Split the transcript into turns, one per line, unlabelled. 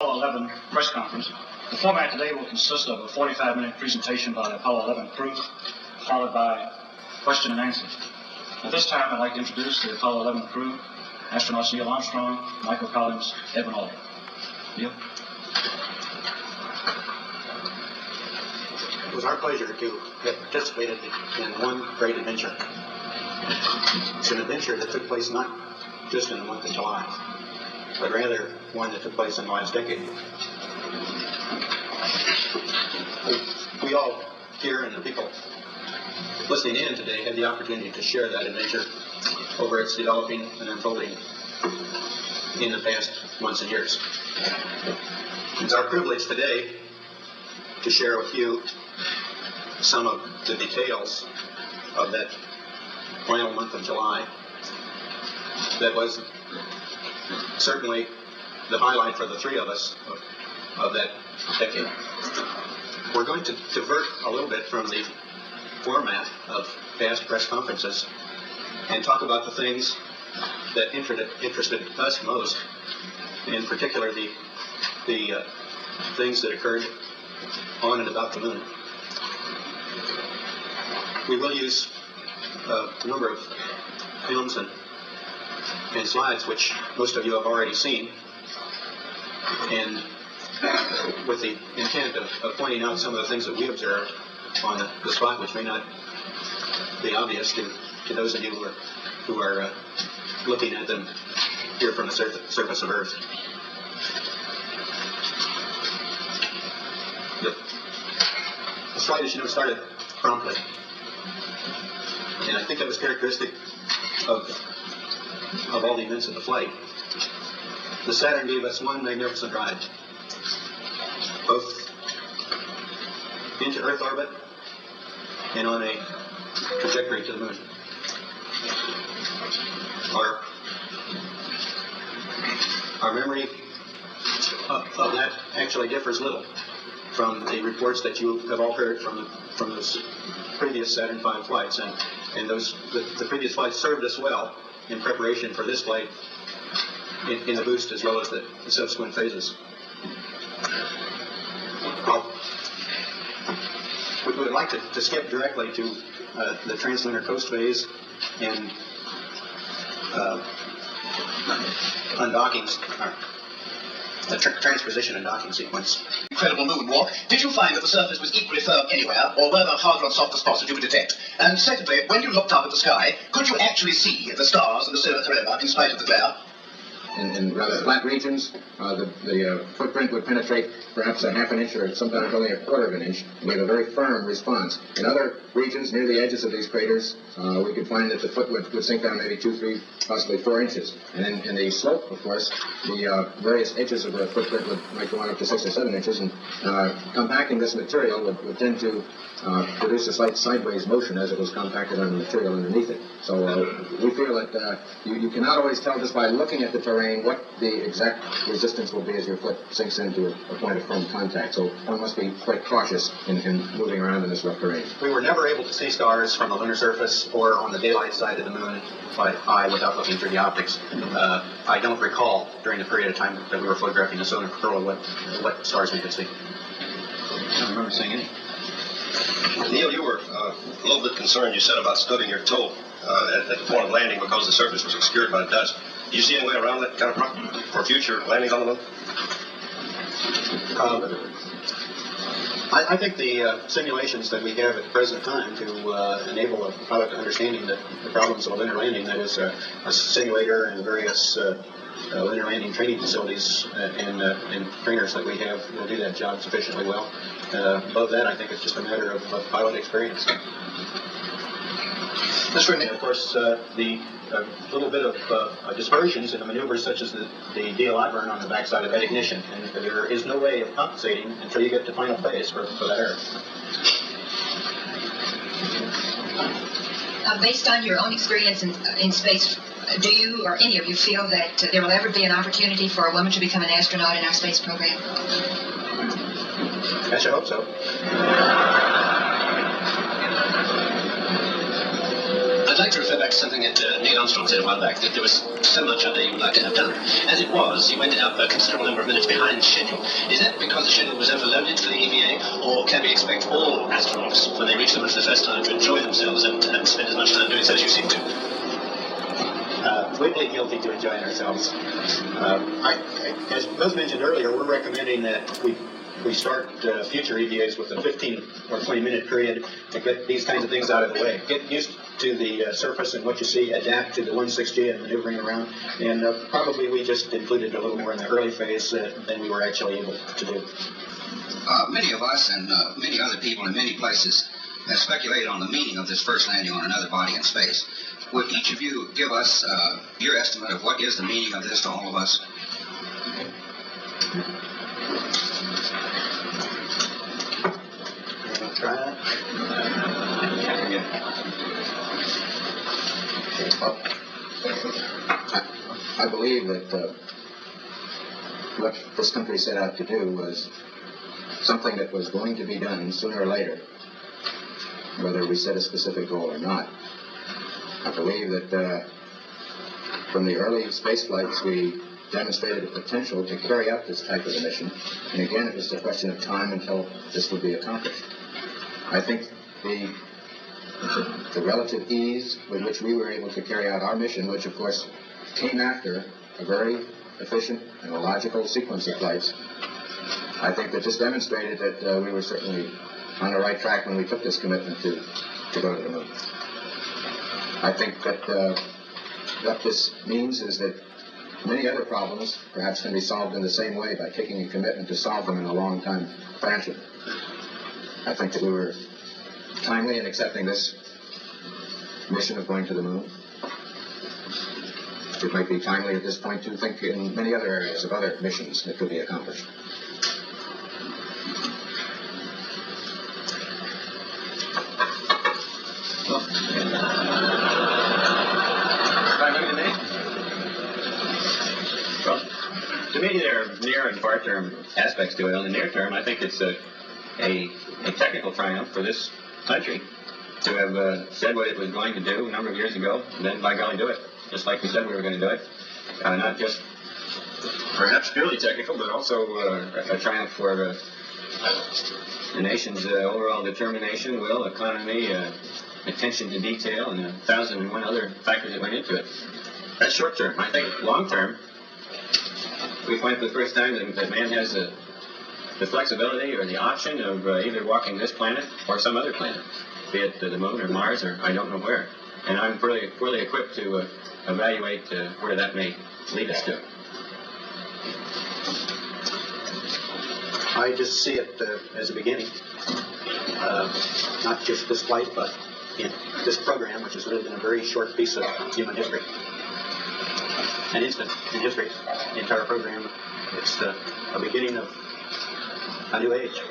Apollo 11 press conference. The format today will consist of a 45-minute presentation by the Apollo 11 crew, followed by question and answers. At this time, I'd like to introduce the Apollo 11 crew, astronauts Neil Armstrong, Michael Collins, Edwin Aldrin. Neil?
It was our pleasure to have participated in one great adventure. It's an adventure that took place not just in the month of July, but rather one that took place in the last decade. We all here and the people listening in today had the opportunity to share that adventure over its developing and unfolding in the past months and years. It's our privilege today to share with you some of the details of that final month of July that was certainly the highlight for the three of us of that decade. We're going to divert a little bit from the format of past press conferences and talk about the things that interested us most, in particular the things that occurred on and about the moon. We will use a number of films and slides which most of you have already seen, and with the intent of pointing out some of the things that we observed on the spot, which may not be obvious to those of you who are looking at them here from the surface of Earth. The slide, as you know, started promptly, and I think that was characteristic of all the events of the flight. The Saturn gave us one magnificent ride, both into Earth orbit and on a trajectory to the moon. Our memory of that actually differs little from the reports that you have all heard from those previous Saturn V flights, and the previous flights served us well in preparation for this flight in the boost as well as the subsequent phases. We would like to skip directly to the translunar coast phase and undockings, the transposition and docking sequence.
Incredible moonwalk. Did you find that the surface was equally firm anywhere, or were there harder and softer spots that you could detect? And secondly, when you looked up at the sky, could you actually see the stars and the Sirius Corona in spite of the glare?
In rather flat regions, the footprint would penetrate perhaps a half an inch or sometimes only a quarter of an inch and give a very firm response. In other regions near the edges of these craters, we could find that the foot would sink down maybe 2, 3, possibly 4 inches. And in the slope, of course, the various edges of the footprint might go on up to 6 or 7 inches, and compacting this material would tend to produce a slight sideways motion as it was compacted on the material underneath it. So we feel that you cannot always tell just by looking at the terrain what the exact resistance will be as your foot sinks into a point of firm contact. So one must be quite cautious in moving around in this rough terrain.
We were never able to see stars from the lunar surface or on the daylight side of the moon by eye without looking through the optics. I don't recall during the period of time that we were photographing the solar corona what stars we could see. I don't remember seeing any.
Neil, you were a little bit concerned, you said, about stubbing your toe at the point of landing because the surface was obscured by dust. Do you see any way around that kind of problem for future landings on the moon?
I think the simulations that we have at the present time to enable a pilot understanding the problems of a lunar landing, that is a simulator and various lunar landing training facilities and trainers that we have, will do that job sufficiently well. Above that, I think it's just a matter of pilot experience. And of course, the little bit of dispersions in the maneuvers, such as the DLI burn on the backside of that ignition, and there is no way of compensating until you get to final phase for that error.
Based on your own experience in space, do you or any of you feel that there will ever be an opportunity for a woman to become an astronaut in our space program?
I should hope so.
I'd like to refer back something that Neil Armstrong said a while back, that there was so much out there you would like to have done. As it was, you ended up a considerable number of minutes behind schedule. Is that because the schedule was overloaded for the EVA, or can we expect all astronauts, when they reach the moon for the first time, to enjoy themselves and spend as much time doing so as you seem to?
We plead guilty to enjoying ourselves. As was mentioned earlier, we're recommending that we start future EVAs with a 15 or 20-minute period to get these kinds of things out of the way. Get used to the surface and what you see, adapt to the 16G and maneuvering around, and probably we just included a little more in the early phase than we were actually able to do.
Many of us and many other people in many places have speculated on the meaning of this first landing on another body in space. Would each of you give us your estimate of what is the meaning of this to all of us?
Try that.
I believe that what this country set out to do was something that was going to be done sooner or later, whether we set a specific goal or not. I believe that from the early space flights we demonstrated the potential to carry out this type of a mission, and again it was a question of time until this would be accomplished. I think the relative ease with which we were able to carry out our mission, which of course came after a very efficient and a logical sequence of flights, I think that just demonstrated that we were certainly on the right track when we took this commitment to go to the moon. I think that what this means is that many other problems perhaps can be solved in the same way by taking a commitment to solve them in a long-time fashion. I think that we were timely in accepting this mission of going to the moon. It might be timely at this point to think in many other areas of other missions that could be accomplished.
To me, there are near and far-term aspects to it. On the near term, I think it's a technical triumph for this country to have said what it was going to do a number of years ago, and then by golly do it, just like we said we were going to do it. Not just perhaps purely technical, but also a triumph for the nation's overall determination, will, economy, attention to detail, and 1,001 other factors that went into it. That's short term. I think long term, we find for the first time that man has the flexibility or the option of either walking this planet or some other planet, be it the moon or Mars or I don't know where. And I'm fully equipped to evaluate where that may lead us to.
I just see it as a beginning, not just this flight, but in this program, which has lived in a very short piece of human history. An instant in history, the entire program. It's a beginning of a new age.